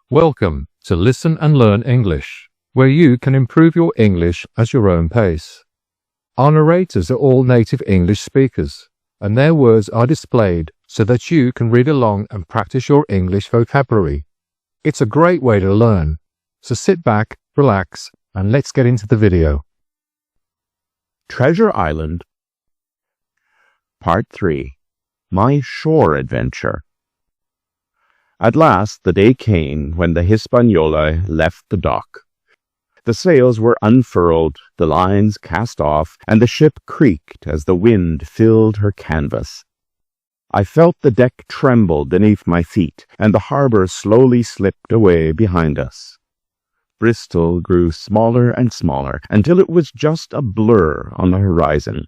Welcome to Listen and Learn English, where you can improve your English at your own pace. Our narrators are all native English speakers, and their words are displayed so that you can read along and practice your English vocabulary. It's a great way to learn, so sit back, relax, and let's get into the video. Treasure Island Part 3. My Shore Adventure. At last the day came when the Hispaniola left the dock. The sails were unfurled, the lines cast off, and the ship creaked as the wind filled her canvas. I felt the deck tremble beneath my feet, and the harbor slowly slipped away behind us. Bristol grew smaller and smaller, until it was just a blur on the horizon.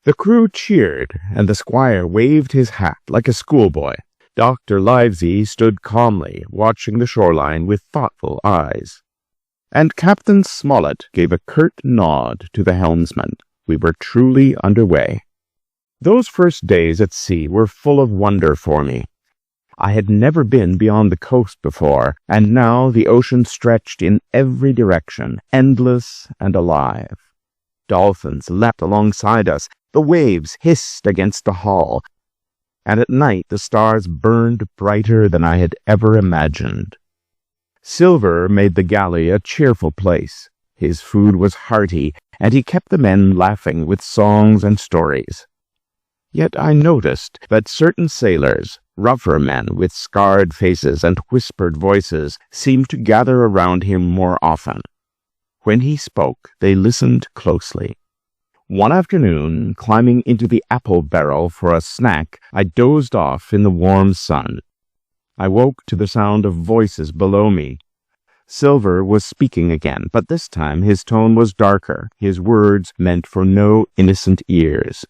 The crew cheered, and the squire waved his hat like a schoolboy. Dr. Livesey stood calmly, watching the shoreline with thoughtful eyes. And Captain Smollett gave a curt nod to the helmsman. We were truly underway. Those first days at sea were full of wonder for me. I had never been beyond the coast before, and now the ocean stretched in every direction, endless and alive. Dolphins leapt alongside us, the waves hissed against the hull, and at night the stars burned brighter than I had ever imagined. Silver made the galley a cheerful place. His food was hearty, and he kept the men laughing with songs and stories. Yet I noticed that certain sailors, rougher men with scarred faces and whispered voices, seemed to gather around him more often. When he spoke, they listened closely. One afternoon, climbing into the apple barrel for a snack, I dozed off in the warm sun. I woke to the sound of voices below me. Silver was speaking again, but this time his tone was darker, his words meant for no innocent ears.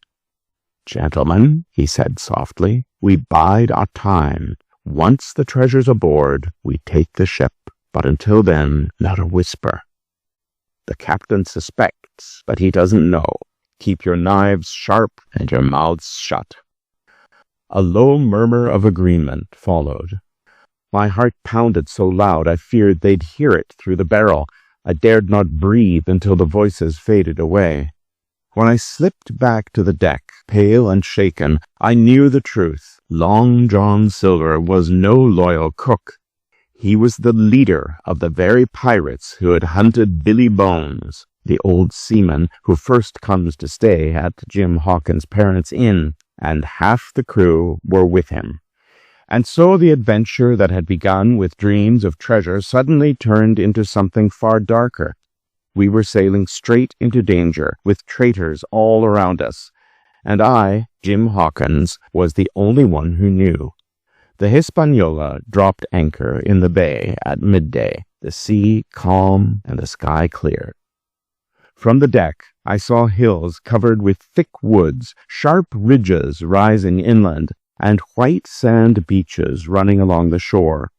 "Gentlemen," he said softly, "we bide our time. Once the treasure's aboard, we take the ship, but until then, not a whisper. The captain suspects, but he doesn't know. Keep your knives sharp and your mouths shut." A low murmur of agreement followed. My heart pounded so loud I feared they'd hear it through the barrel. I dared not breathe until the voices faded away. When I slipped back to the deck, pale and shaken, I knew the truth. Long John Silver was no loyal cook. He was the leader of the very pirates who had hunted Billy Bones, the old seaman who first comes to stay at Jim Hawkins' parents' inn, and half the crew were with him. And so the adventure that had begun with dreams of treasure suddenly turned into something far darker. We were sailing straight into danger, with traitors all around us, and I, Jim Hawkins, was the only one who knew. The Hispaniola dropped anchor in the bay at midday, the sea calm and the sky clear. From the deck, I saw hills covered with thick woods, sharp ridges rising inland, and white sand beaches running along the shore.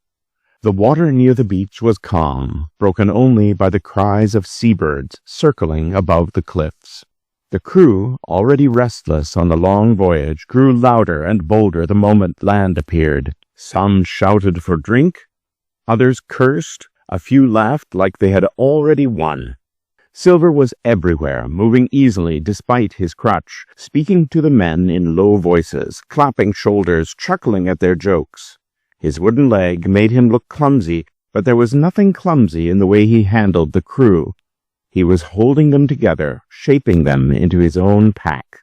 The water near the beach was calm, broken only by the cries of seabirds circling above the cliffs. The crew, already restless on the long voyage, grew louder and bolder the moment land appeared. Some shouted for drink, others cursed, a few laughed like they had already won. Silver was everywhere, moving easily despite his crutch, speaking to the men in low voices, clapping shoulders, chuckling at their jokes. His wooden leg made him look clumsy, but there was nothing clumsy in the way he handled the crew. He was holding them together, shaping them into his own pack.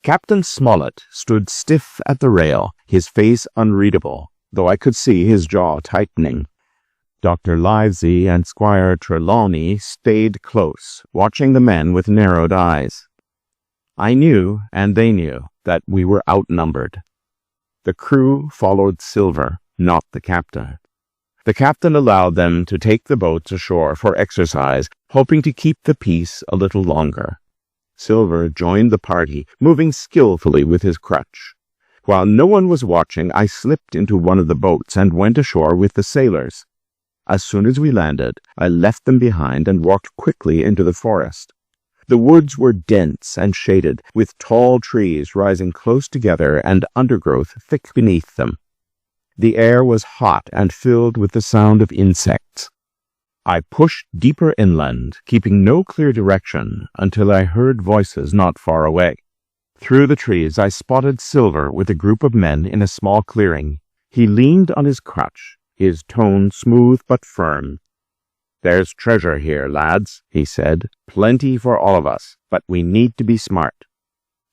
Captain Smollett stood stiff at the rail, his face unreadable, though I could see his jaw tightening. Dr. Livesey and Squire Trelawney stayed close, watching the men with narrowed eyes. I knew, and they knew, that we were outnumbered. The crew followed Silver, not the captain. The captain allowed them to take the boats ashore for exercise, hoping to keep the peace a little longer. Silver joined the party, moving skillfully with his crutch. While no one was watching, I slipped into one of the boats and went ashore with the sailors. As soon as we landed, I left them behind and walked quickly into the forest. The woods were dense and shaded, with tall trees rising close together and undergrowth thick beneath them. The air was hot and filled with the sound of insects. I pushed deeper inland, keeping no clear direction, until I heard voices not far away. Through the trees I spotted Silver with a group of men in a small clearing. He leaned on his crutch, his tone smooth but firm. "There's treasure here, lads," he said. "Plenty for all of us, but we need to be smart.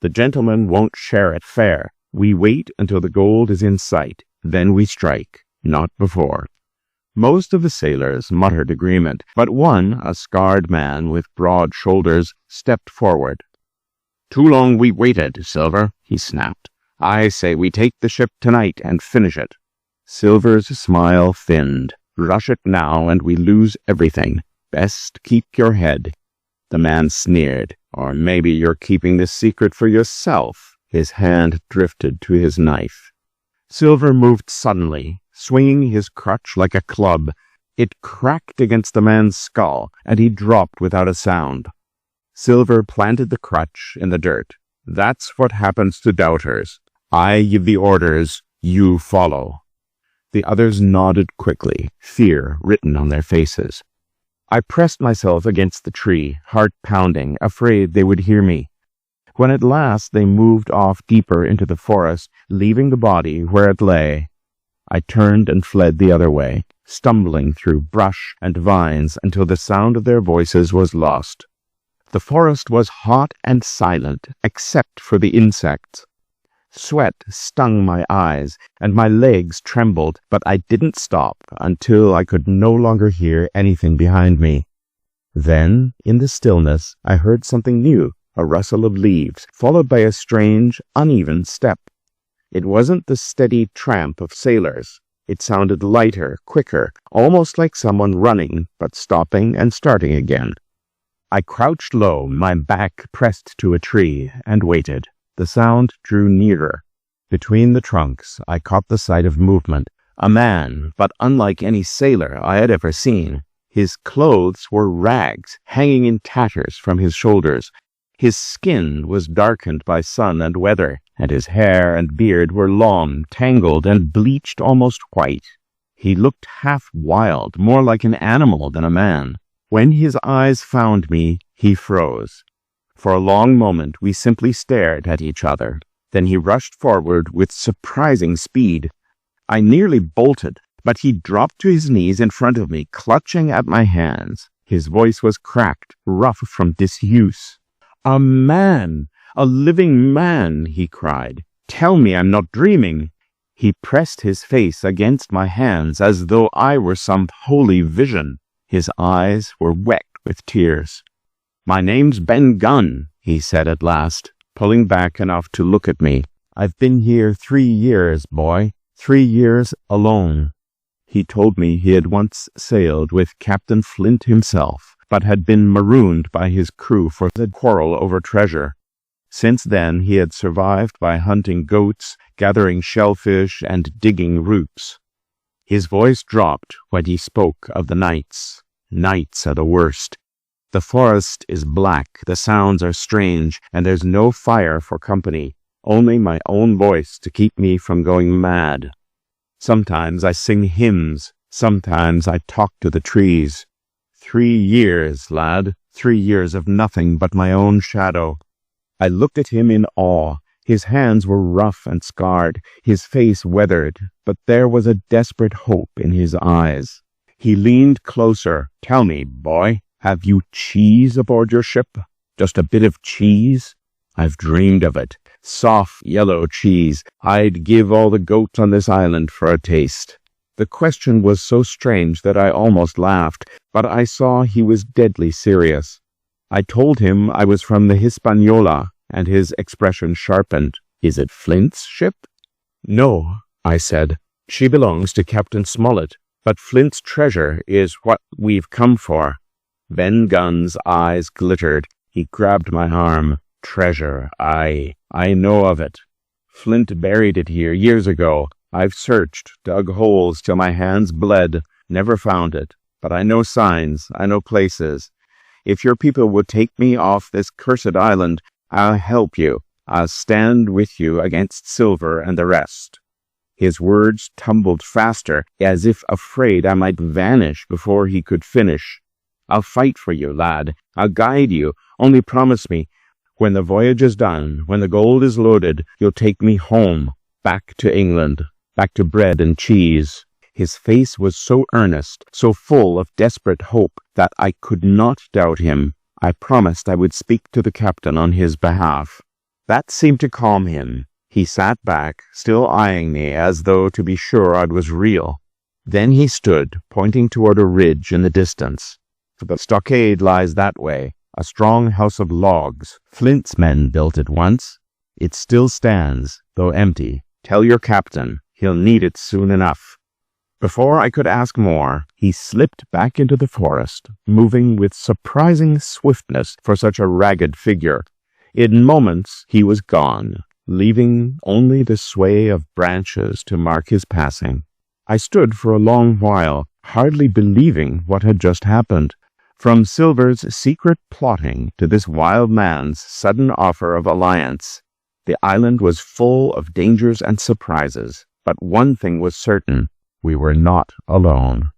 The gentlemen won't share it fair. We wait until the gold is in sight, then we strike, not before." Most of the sailors muttered agreement, but one, a scarred man with broad shoulders, stepped forward. "Too long we waited, Silver," he snapped. "I say we take the ship tonight and finish it." Silver's smile thinned. "Rush it now and we lose everything. Best keep your head." The man sneered. "Or maybe you're keeping this secret for yourself." His hand drifted to his knife. Silver moved suddenly, swinging his crutch like a club. It cracked against the man's skull, and he dropped without a sound. Silver planted the crutch in the dirt. "That's what happens to doubters. I give the orders, you follow." The others nodded quickly, fear written on their faces. I pressed myself against the tree, heart pounding, afraid they would hear me. When at last they moved off deeper into the forest, leaving the body where it lay, I turned and fled the other way, stumbling through brush and vines until the sound of their voices was lost. The forest was hot and silent, except for the insects. Sweat stung my eyes, and my legs trembled, but I didn't stop until I could no longer hear anything behind me. Then, in the stillness, I heard something new, a rustle of leaves, followed by a strange, uneven step. It wasn't the steady tramp of sailors. It sounded lighter, quicker, almost like someone running, but stopping and starting again. I crouched low, my back pressed to a tree, and waited. The sound drew nearer. Between the trunks, I caught the sight of movement. A man, but unlike any sailor I had ever seen. His clothes were rags, hanging in tatters from his shoulders. His skin was darkened by sun and weather, and his hair and beard were long, tangled, and bleached almost white. He looked half wild, more like an animal than a man. When his eyes found me, he froze. For a long moment we simply stared at each other. Then he rushed forward with surprising speed. I nearly bolted, but he dropped to his knees in front of me, clutching at my hands. His voice was cracked, rough from disuse. "A man! A living man!" he cried. "Tell me I'm not dreaming." He pressed his face against my hands as though I were some holy vision. His eyes were wet with tears. "My name's Ben Gunn," he said at last, pulling back enough to look at me. "I've been here 3 years, boy. 3 years alone." He told me he had once sailed with Captain Flint himself, but had been marooned by his crew for the quarrel over treasure. Since then he had survived by hunting goats, gathering shellfish, and digging roots. His voice dropped when he spoke of the nights. Nights are the worst. The forest is black, the sounds are strange, and there's no fire for company, only my own voice to keep me from going mad. Sometimes I sing hymns, sometimes I talk to the trees. 3 years, lad, 3 years of nothing but my own shadow. I looked at him in awe. His hands were rough and scarred, his face weathered, but there was a desperate hope in his eyes. He leaned closer. "Tell me, boy, have you cheese aboard your ship? Just a bit of cheese? I've dreamed of it. Soft yellow cheese. I'd give all the goats on this island for a taste." The question was so strange that I almost laughed, but I saw he was deadly serious. I told him I was from the Hispaniola, and his expression sharpened. "Is it Flint's ship?" "No," I said. "She belongs to Captain Smollett, but Flint's treasure is what we've come for." Ben Gunn's eyes glittered. He grabbed my arm. "Treasure, I know of it. Flint buried it here years ago. I've searched, dug holes till my hands bled, never found it. But I know signs, I know places. If your people would take me off this cursed island, I'll help you. I'll stand with you against Silver and the rest." His words tumbled faster, as if afraid I might vanish before he could finish. "I'll fight for you, lad. I'll guide you. Only promise me, when the voyage is done, when the gold is loaded, you'll take me home, back to England, back to bread and cheese." His face was so earnest, so full of desperate hope, that I could not doubt him. I promised I would speak to the captain on his behalf. That seemed to calm him. He sat back, still eyeing me as though to be sure I was real. Then he stood, pointing toward a ridge in the distance. "The stockade lies that way, a strong house of logs. Flint's men built it once. It still stands, though empty. Tell your captain, he'll need it soon enough." Before I could ask more, he slipped back into the forest, moving with surprising swiftness for such a ragged figure. In moments he was gone, leaving only the sway of branches to mark his passing. I stood for a long while, hardly believing what had just happened. From Silver's secret plotting to this wild man's sudden offer of alliance, the island was full of dangers and surprises. But one thing was certain: we were not alone.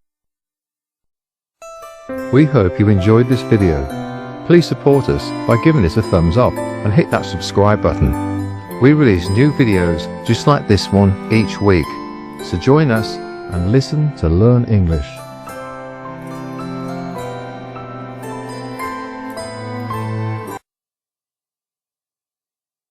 We hope you enjoyed this video. Please support us by giving us a thumbs up and hit that subscribe button. We release new videos just like this one each week, so join us and listen to learn English.